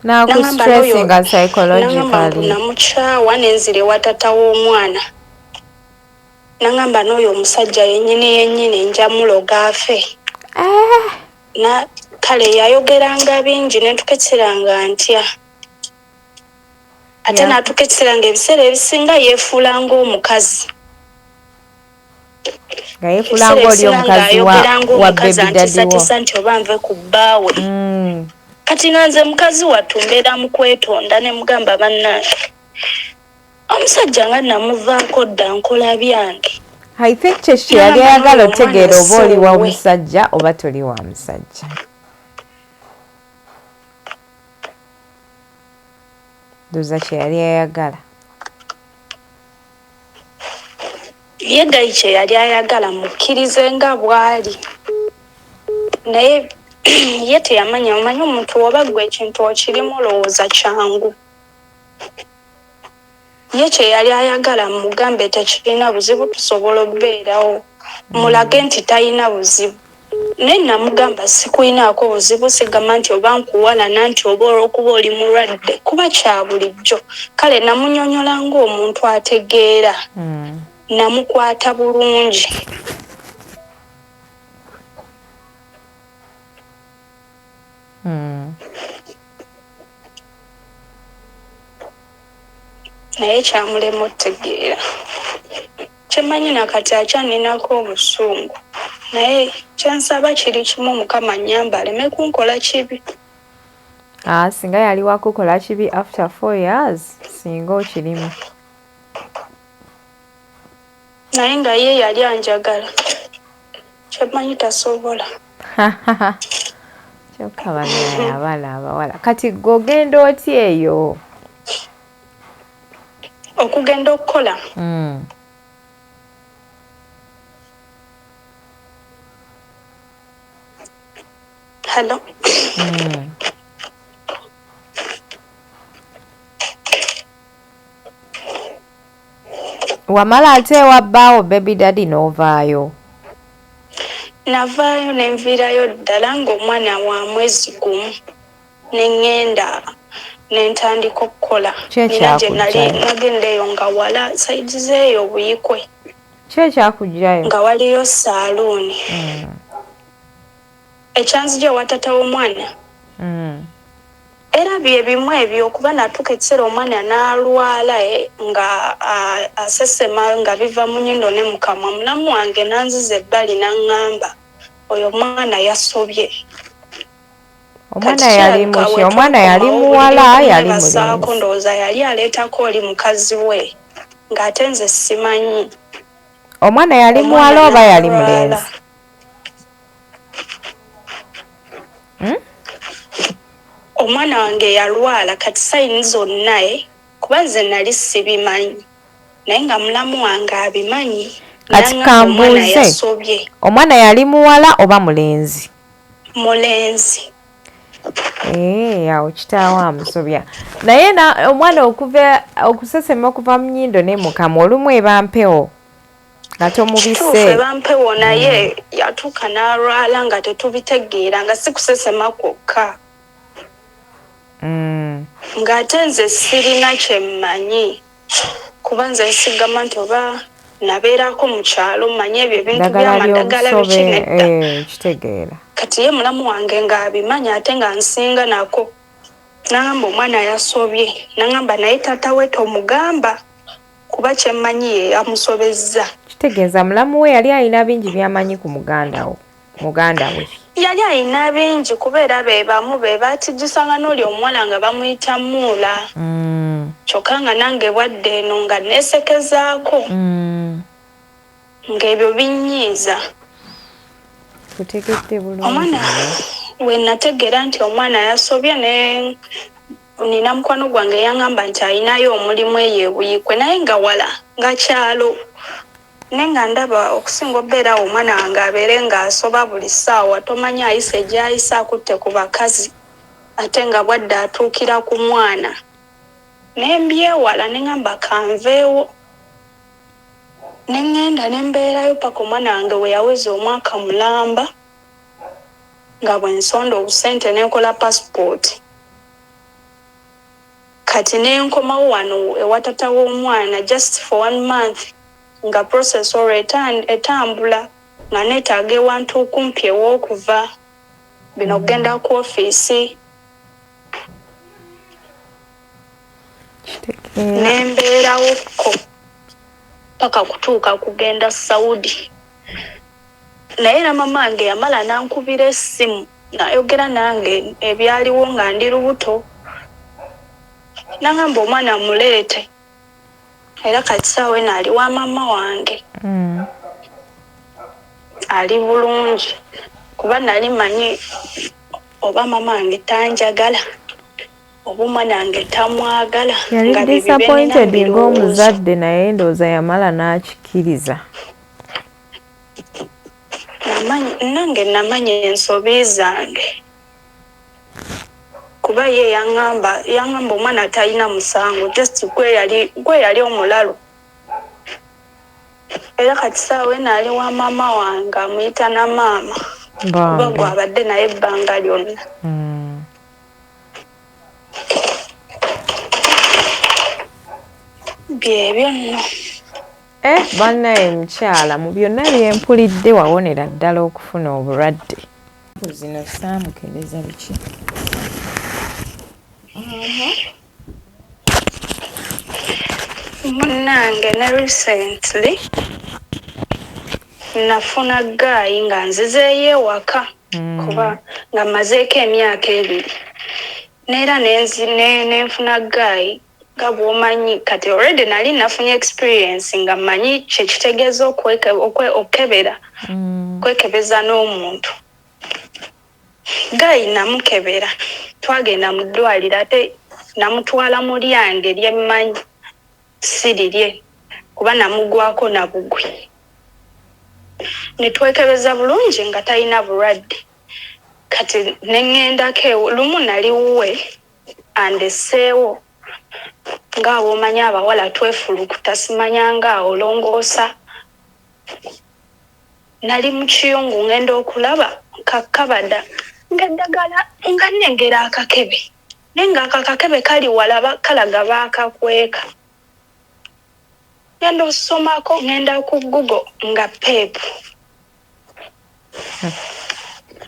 Nakustressing psychologically. namukyawa nenzira ewa tata w'omwana naŋŋamba n'oyo omusajja yennyini njamuloga afe na kale yayogeranga bingi netukekiranga ntya ate natukekiranga ebiseera ebisinga yeefuula ng'omukazi nga yeefuula ng'oli omukazi wa baby daddy wo nti oba nve ku bbaawe kati nga nze mukazi wattu mbeera mu kwetonda ne mugamba bannange omusajja nga namuvaako dda nkola byange I think kyekyo yali ayagala otegeera oba oli wa musajja oba toli wa musajja. Ndoza kye yali ayagala. Ye gali kye yali ayagala mukkirize nga bw'ali naye ye teyamanya omanyi omuntu oba gwe ekintu okirimu olowooza kyangu ye kye yali ayagala mugambe tekirina buzibu tusobola okubeerawo mulage nti talina buzibu naye namugamba sikulinaako buzibu sigamba nti oba nkuwalana nti oba olw'okuba oli mulwadde kuba kya bulijjo kale namunyonyola ng'omuntu ategeera namukwata bulungi naye kyamulema otegeera kyemanyi nakati akyaninako obusungu naye kyansaba kiri kimu Mukama nnyamba aleme kunkola kibi. Singa yali wakukola kibi after 4 years singa okirimu naye nga ye yali anjagala kyemanyi tasobola kyokka banaye abaana abawala kati gwe ogenda otya eyo okugenda okukola hello wamala ate wabbaawo baby daddy n'ovaayo navaayo nenviirayo ddala ng'omwana wa mwezi gumu neŋŋenda nentandika okukola nina gye nagendeeyo nga wala saidi zeeyo Buyikwe ki ekyakugjayo nga waliyo saaluuni ekyanzija ewa tata w'omwana era bye bimu ebyo okuba natuuka ekiseera omwana n'alwala nga asesema nga biva mu nnyindo ne mu kamwa mulamu wange nanziza ebbali n'aŋŋamba oyo omwana yasobye. Omwana yali muki? Omwana yali muwala yali mulenzi? Ndowooza yali aleetako oli mukazi we ng'ate nze simanyi. Omwana yali muwala oba yali mulenzi? Omwana wange yalwala kati sayini zonna kuba nze nali sibimanyi naye nga mulamu wange abimanyi. Kati kambuuze omwana yali muwala oba mulenzi? Mulenzi. Awo kitaawo amusobya naye omwana okusesema okuva mu nnyindo ne mukama olumu eba mpewo nga tomubise. Eba mpewo naye yatuuka n'alwala nga tetubitegeera nga si kusesema kwokka. Ng'ate nze sirina kye mmanyi kuba nze nsigama nti oba nabeerako mu kyalo mmanyi ebyo ebintu by'amadagala biki nedda. Kitegeera. Kati ye mulamu wange ng'abimanya ate nga nsinga nako. N'agamba omwana yasobye. N'agamba naye taata we tomugamba kuba kye mmanyi ye yamusobezza. Kitegeeza mulamu we yali alina bingi by'amanyi ku muganda we. Yali alina bingi kuba era be bamu be baatijjisanga n'oli omuwala nga bamuyita Muula. Kyokka nga nange bwadde eno nga neesekezaako. Ng'ebyo binnyiiza. Kutegedde bulungi. Omwana we nategeera nti omwana yasobye nina mukwano gwange yaŋŋamba nti alinayo omulimu eyo ebuyikwe naye nga wala nga kyalo. Naye nga ndaba okusinga obeera omwana wange abeere ng'asoba buli ssaawa tomanyi ayise gy'ayise akutte ku bakazi ate nga bwadde atuukira ku mwana. Ne mbyewala ne ŋŋamba kanveewo. Ne ŋŋenda ne mbeerayo paka omwana wange we yaweza omwaka mulamba nga bwe nsonda obusente ne nkola passport. Kati ne nkomawo wano ewa taata w'omwana just for 1 month nga process olwo etambula nga neetaaga ewantu okumpi ew'okuva bino okugenda ku ofiisi. Ne mbeerawokko paka kutuuka kugenda Saudi. Naye na mama wange yamala n'ankubira essimu n'ayogera nange ebyaliwo nga ndi lubuto. N'agamba omwana muleete. Era kati ssaawa eno ali wa mama wange. Ali bulungi kuba nali manyi oba mama wange tanjagala oba omwana wange tamwagala. Yali disappointed ng'omuzadde naye ndowooza yamala n'akikkiriza. Nange namanya ensobi zange kuba ye yaŋŋamba omwana talina musango just gwe yali omulalu. Era kati ssaawa eno ali wa mama wange amuyita na maama kuba gwabadde naye ebbanga lyonna. Byebyo nno. Bannaye mukyala mu byonna bye mpulidde wawonera ddala okufuna obulwadde. Zino saamukereza biki? Munnange ne recently nafuna gaayi nga nzizeeyo ewaka kuba nga mmazeeko emyaka 2 neera nenfuna gaayi nga bw'omanyi kati already nali nafunye experience nga mmanyi kyekitegeeza okukebera kwekebeza n'omuntu. Gaayi namukebera twagenda mu ddwaliro ate namutwala mu lyange lyemmanyi sirirye kuba namugwako na bugwi. Ne twekebeza bulungi nga talina bulwadde. Kati ne ŋŋendako lumu nali wuwe andeseewo ng'awo omanyi abawala twefulukuta simanya ng'awo olongoosa. Nali mu kiyungu ŋŋenda okulaba kakkabada ng'eddagala nga nnengera akakebe naye ng'akakakebe kali wala kalaga baakakweka. Ngenda osomako ŋŋenda ku Google nga peepu.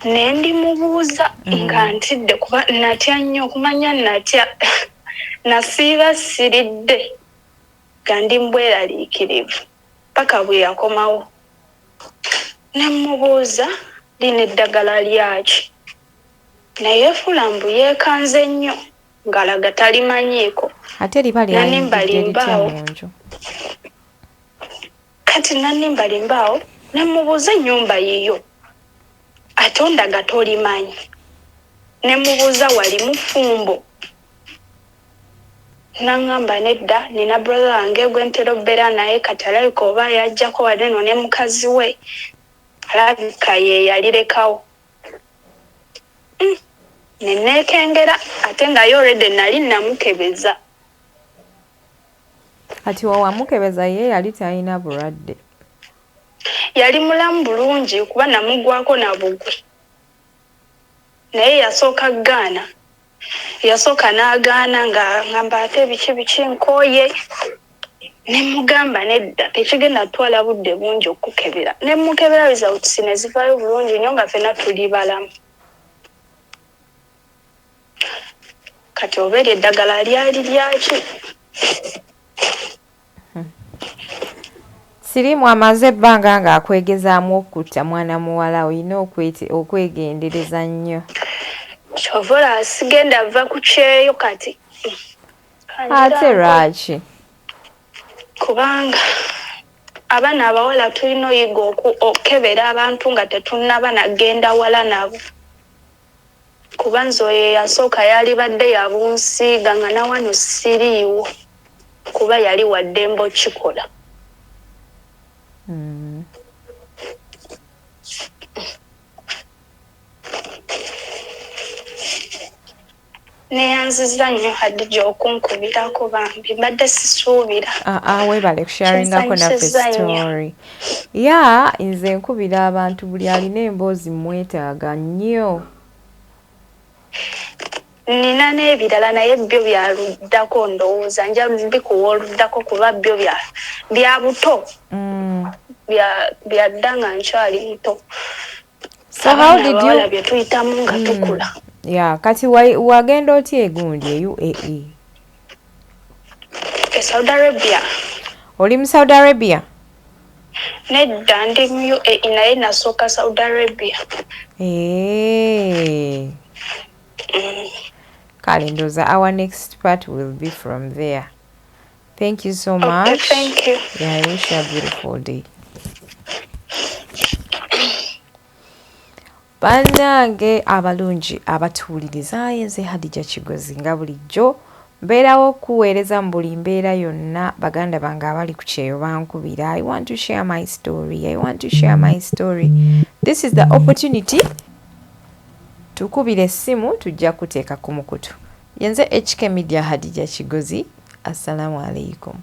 Ne ndimubuuza nga ntidde kuba natya nnyo okumanya natya. Nasiiba siridde nga ndi mbweraliikirivu paka bwe yakomawo. Ne mmubuuza lino eddagala lyaki naye fulambu yeekanze nnyo ng'alaga talimanyiiko. Ate liba lyalimbalimbaawo. Kati nannimbalimbaawo ne mmubuuza ennyumba yiyo ate ondaga tolimanyi. Ne mmubuuza wali mufumbo. N'aŋŋamba nedda nina brother wange gwe ntera obbeera naye kati alabika oba yajjako wali eno ne mukazi we alabika ye yalirekawo. Nenekengera ate nga yo already nali namukebeza. Kati wamukebeza ye yali talina bulwadde. Yali mulamu bulungi kuba namugwako na bugwe. Naye yasooka gaana. Yasooka n'agaana nga ngamba ate biki nkooye. Ne mugamba nedda tekigenda twala budde bungi okukebera. Ne mukebera results ne zivaayo bulungi nnyo nga ffenna tuli balamu. Kati obeera eddagala lyali lyaki? Sirimu amaze ebbanga ng'akwegezaamu okutta mwana muwala olina okwegendereza nnyo. Kyova sigenda ava ku kyeyo kati. Ate lwaki? Kubanga abaana abawala tulina oyiga okukebera abantu nga tetunnaba nagenda wala nabo. Kuba nze oyo yasooka yali badde yabunsiiga nga na wano siriiwo kuba yali waddembe okikola. Neyanziza nnyo Hadija okunkubirako bambi mbadde sisuubira. Weebale kusharingako naffe story. Ya nze nkubira abantu buli alina emboozi mwetaaga nnyo. Nina n'ebirala naye byo byaluddako ndowooza nja bikuwa oluddako kuba byo bya buto. Bya dda nga nkyali muto. So how did you bye tuyitamu nga tukula? Yeah, kati wagenda otya egundi e UAE? Saudi Arabia. Oli mu Saudi Arabia? Nedda ndi mu UAE naye nasooka Saudi Arabia. Kale ndooza our next part will be from there. Thank you so much. Okay, thank you. Yeah, I wish you a beautiful day. Bannange abalungi abatuwuliriza nze Hadija Kigozi nga bulijjo mbeerawo okuweereza mu buli mbeera yonna baganda bange abali ku kyeyo bankubira. I want to share my story. This is the opportunity. Tukubira essimu tujja kuteeka ku mukutu. Yenze HK Media Hadija Kigozi. Assalamu alaikum.